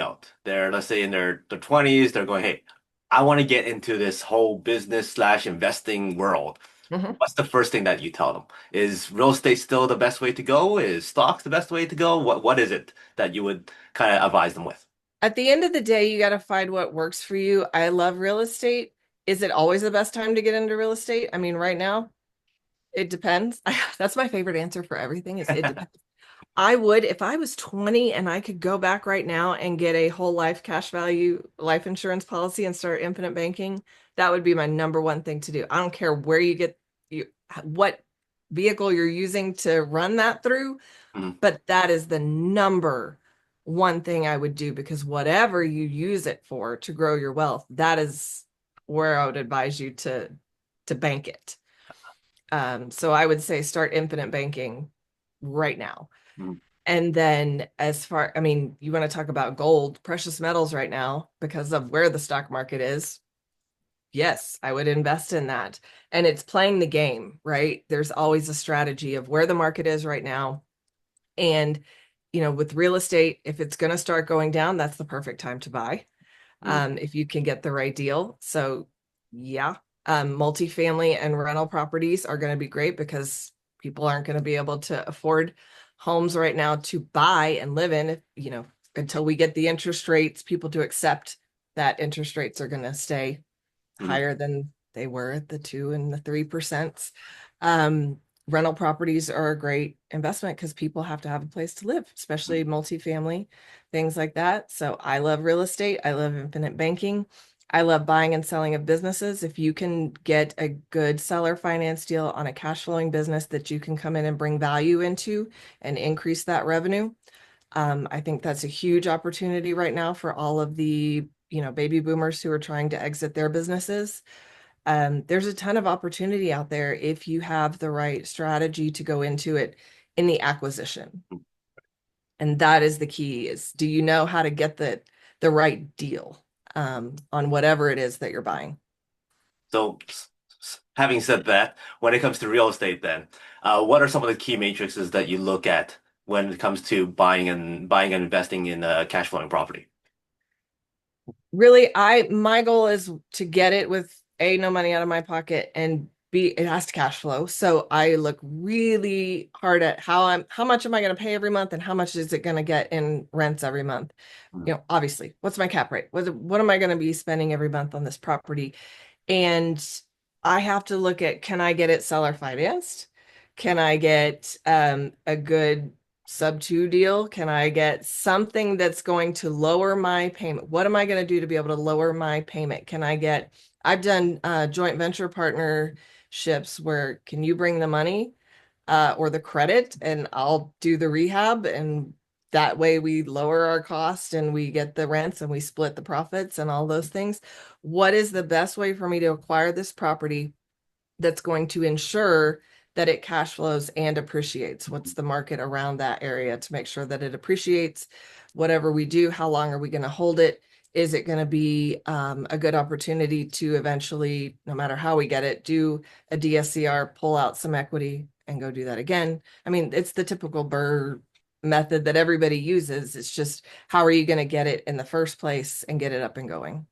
note. They're, let's say, in their 20s, they're going, hey, I want to get into this whole business slash investing world. Mhm. What's the first thing that you tell them? Is real estate still the best way to go? Is stocks the best way to go? What is it that you would kind of advise them with? At the end of the day, you got to find what works for you. I love real estate. Is it always the best time to get into real estate? I mean, right now, it depends. That's my favorite answer for everything is it depends. I would, if I was 20 and I could go back right now and get a whole life cash value life insurance policy and start infinite banking, that would be my number one thing to do. I don't care where you get you what vehicle you're using to run that through, Mhm. but that is the number one thing I would do because whatever you use it for to grow your wealth, that is where I would advise you to bank it. So I would say start infinite banking right now. Mhm. And then as far, I mean, you want to talk about gold, precious metals right now because of where the stock market is. Yes, I would invest in that. And it's playing the game, right? There's always a strategy of where the market is right now. And, with real estate, if it's going to start going down, that's the perfect time to buy. Mhm. If you can get the right deal. So, yeah, multifamily and rental properties are going to be great because people aren't going to be able to afford homes right now to buy and live in, until we get the interest rates, people to accept that interest rates are going to stay Mhm. higher than they were at the 2 and the 3%. Um, Rental properties are a great investment because people have to have a place to live, especially multifamily, things like that. So I love real estate. I love infinite banking. I love buying and selling of businesses. If you can get a good seller finance deal on a cash flowing business that you can come in and bring value into and increase that revenue, I think that's a huge opportunity right now for all of the, baby boomers who are trying to exit their businesses. There's a ton of opportunity out there if you have the right strategy to go into it in the acquisition. And that is the key is do you know how to get the right deal on whatever it is that you're buying? So, having said that, when it comes to real estate, then, what are some of the key matrices that you look at when it comes to buying and investing in cash flowing property? Really, my goal is to get it with A, no money out of my pocket, and B, it has to cash flow. So I look really hard at how much am I going to pay every month and how much is it going to get in rents every month? Obviously, what's my cap rate? What am I going to be spending every month on this property? And I have to look at, can I get it seller financed? Can I get a good sub two deal? Can I get something that's going to lower my payment? What am I going to do to be able to lower my payment? I've done joint venture partnerships where can you bring the money or the credit and I'll do the rehab, and that way we lower our cost and we get the rents and we split the profits and all those things. What is the best way for me to acquire this property that's going to ensure that it cash flows and appreciates? What's the market around that area to make sure that it appreciates? Whatever we do, how long are we going to hold it? Is it going to be a good opportunity to eventually, no matter how we get it, do a DSCR, pull out some equity and go do that again? I mean, it's the typical Burr method that everybody uses. It's just how are you going to get it in the first place and get it up and going?